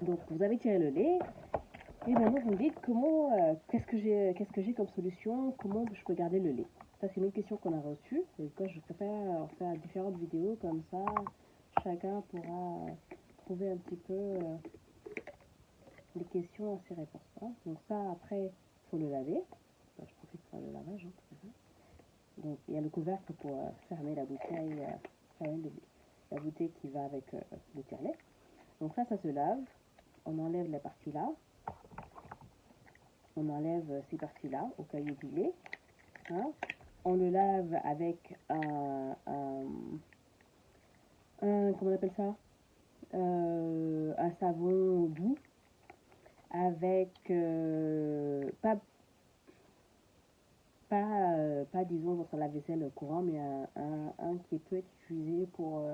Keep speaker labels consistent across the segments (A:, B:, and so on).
A: Donc vous avez tiré le lait et maintenant vous me dites comment, qu'est-ce que j'ai comme solution, comment je peux garder le lait. Ça c'est une autre question qu'on a reçue et quand je préfère faire différentes vidéos comme ça, chacun pourra trouver un petit peu les questions à ses réponses. Hein. Donc ça après il faut le laver. Je profite pour faire le lavage. Hein. Donc il y a le couvercle pour fermer la bouteille, la bouteille qui va avec le tire-lait. Donc ça se lave. On enlève la partie là. On enlève ces parties-là au cahier du lait. Hein. On le lave avec comment on appelle ça, un savon doux avec pas disons votre lave-vaisselle courant, mais un qui peut être utilisé pour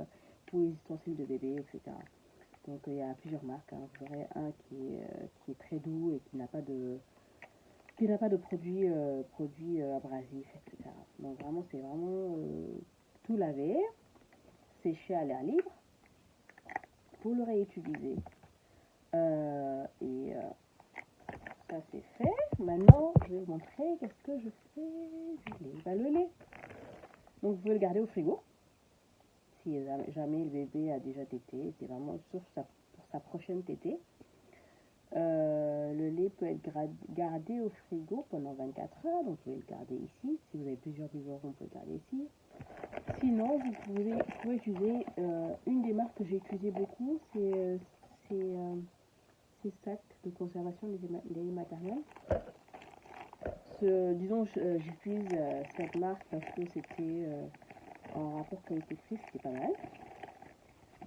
A: les ustensiles de bébé, etc. Donc il y a plusieurs marques. Hein. Vous aurez un qui est très doux et qui n'a pas de produits abrasifs, etc. Donc vraiment c'est vraiment tout laver, sécher à l'air libre pour le réutiliser. Ça c'est fait. Maintenant je vais vous montrer qu'est-ce que je fais du lait. Bah, le lait, donc vous pouvez le garder au frigo. Si jamais le bébé a déjà tété, c'est vraiment pour sa prochaine tétée. Le lait peut être gardé au frigo pendant 24 heures, donc vous pouvez le garder ici. Si vous avez plusieurs biberons, vous pouvez le garder ici. Sinon, vous pouvez utiliser une des marques que j'ai utilisé beaucoup, c'est ces sacs de conservation des laits maternels. Disons, j'utilise cette marque parce que c'était en rapport qualité-prix, c'était pas mal.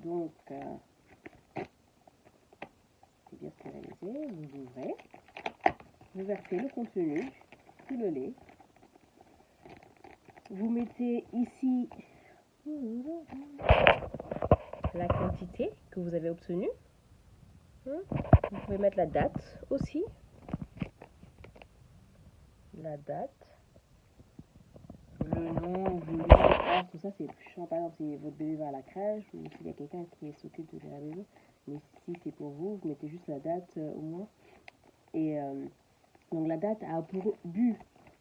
A: Donc, c'est bien stérilisé, vous ouvrez, vous versez le contenu, tout le lait. Vous mettez ici la quantité que vous avez obtenue. Vous pouvez mettre la date aussi. La date. Le nom, tout ça c'est chiant. Par exemple, si votre bébé va à la crèche ou s'il y a quelqu'un qui s'occupe de la maison. Mais si c'est pour vous, vous mettez juste la date au moins. Et donc la date a pour but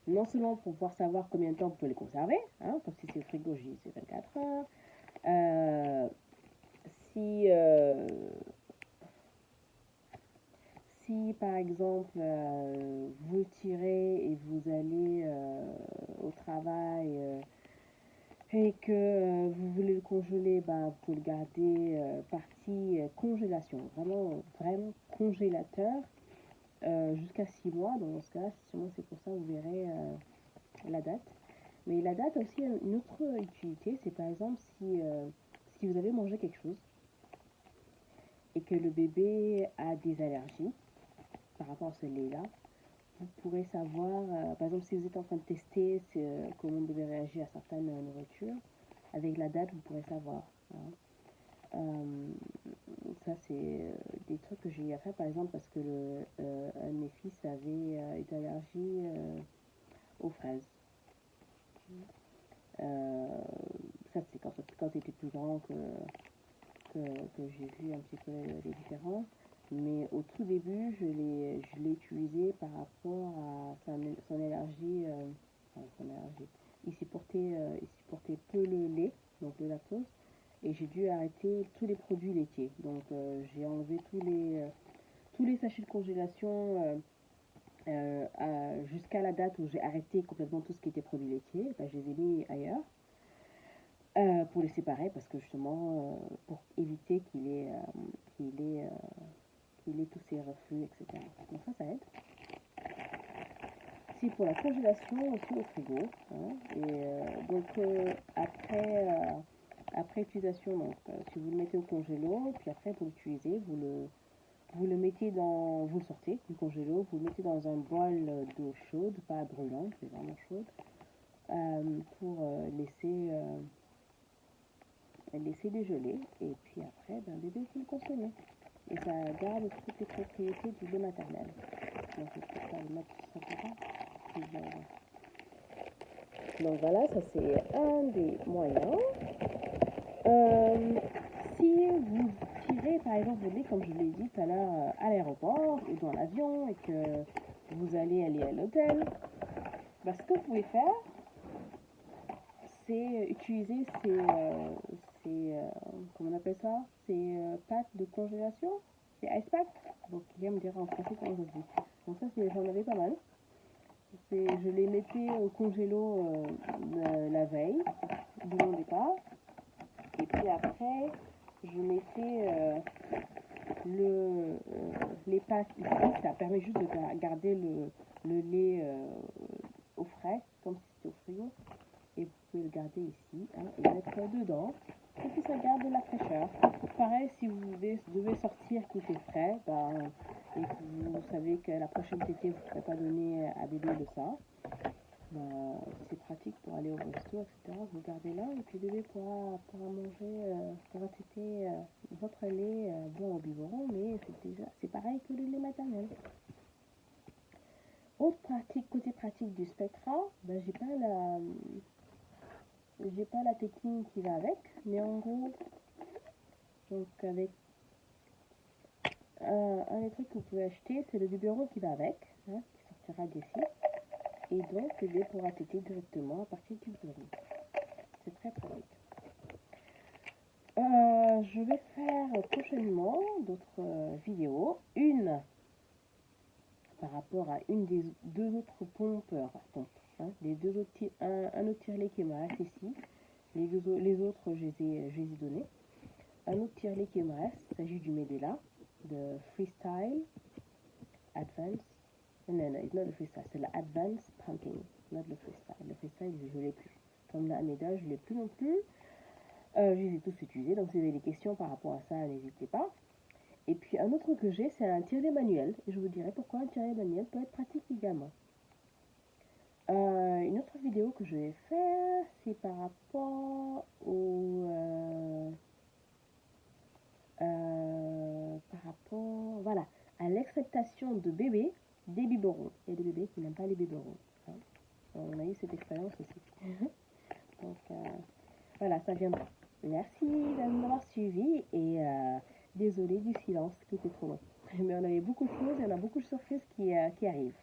A: non seulement pour pouvoir savoir combien de temps vous pouvez les conserver, hein, comme si c'est au frigo, c'est 24 heures. Si par exemple vous tirez et vous allez au travail et que vous voulez le congeler, vous pouvez le garder partie congélation, vraiment congélateur jusqu'à 6 mois. Donc dans ce cas-là, c'est pour ça vous verrez la date. Mais la date a aussi une autre utilité, c'est par exemple si vous avez mangé quelque chose et que le bébé a des allergies par rapport à ce lait-là, vous pourrez savoir, par exemple, si vous êtes en train de tester comment vous devez réagir à certaines nourritures, avec la date, vous pourrez savoir. Hein. Ça, c'est des trucs que j'ai à faire, par exemple, parce que un de mes fils avait une allergie aux fraises. Ça, c'est quand il était plus grand que j'ai vu un petit peu les différences. Mais au tout début, je l'ai utilisé par rapport à son allergie. Il supportait peu le lait, donc le lactose, et j'ai dû arrêter tous les produits laitiers. Donc j'ai enlevé tous les sachets de congélation jusqu'à la date où j'ai arrêté complètement tout ce qui était produits laitiers. Je les ai mis ailleurs. Pour les séparer parce que justement pour éviter qu'il ait tous ces reflux, etc. Donc ça aide. C'est pour la congélation aussi au frigo. Hein, et donc après utilisation, donc, si vous le mettez au congélo, puis après pour l'utiliser, vous le mettez vous le sortez du congélo, vous le mettez dans un bol d'eau chaude, pas brûlante, mais vraiment chaude, pour laisser dégeler, et puis après, le bébé peut le consommer. Et ça garde toutes les propriétés du lait maternel. Donc je peux pas le mettre simplement. Donc voilà, ça c'est un des moyens. Si irez, par exemple, vous allez, comme je l'ai dit tout à l'heure, à l'aéroport ou dans l'avion et que vous allez aller à l'hôtel, bah, ce que vous pouvez faire, c'est utiliser comment on appelle ça, ces packs de congélation, ces ice packs. Donc, il me dira en français comment ça se dit. Donc ça, j'en avais pas mal. Je les mettais au congélo la veille de mon départ. Et puis après, je mettais les pâtes ici. Ça permet juste de garder le lait au frais, comme si c'était au frigo. Et vous pouvez le garder ici et le mettre dedans. Et puis ça garde de la fraîcheur. Pareil, si vous devez sortir qui fait frais, et que vous savez que la prochaine tétée, vous ne pourrez pas donner à bébé de ça, c'est pratique pour aller au resto, etc. Vous gardez là et puis bébé pourra manger, pourra téter votre lait bon au biberon, mais c'est pareil que le lait maternel. Autre pratique, côté pratique du Spectra, j'ai pas la technique qui va avec, mais en gros, donc avec un des trucs que vous pouvez acheter, c'est le biberon qui va avec, hein, qui sortira d'ici, et donc bébé pourra téter directement à partir du biberon. C'est très pratique. Je vais faire prochainement d'autres vidéos. Une par rapport à une des deux autres pompes, hein, les deux autres, un autre tire-lait qui me reste ici. Les autres, je les ai donnés. Un autre tire-lait qui me reste, il s'agit du Medela, de Freestyle Advance. Non, it's not le Freestyle, c'est la Advance Pumping, not le Freestyle. Le Freestyle, je ne l'ai plus. Comme la Meda, je ne l'ai plus non plus. Je les ai tous utilisés, donc si vous avez des questions par rapport à ça, n'hésitez pas. Et puis un autre que j'ai, c'est un tire-lait manuel. Et je vous dirai pourquoi un tire-lait manuel peut être pratique également. Une autre vidéo que je vais faire, c'est par rapport voilà, à l'acceptation de bébés des biberons. Il y a des bébés qui n'aiment pas les biberons. Hein. On a eu cette expérience aussi. Donc voilà, ça viendra. Merci de m'avoir suivi et désolé du silence qui était trop long. Mais on avait beaucoup de choses et on a beaucoup de surprises qui arrivent.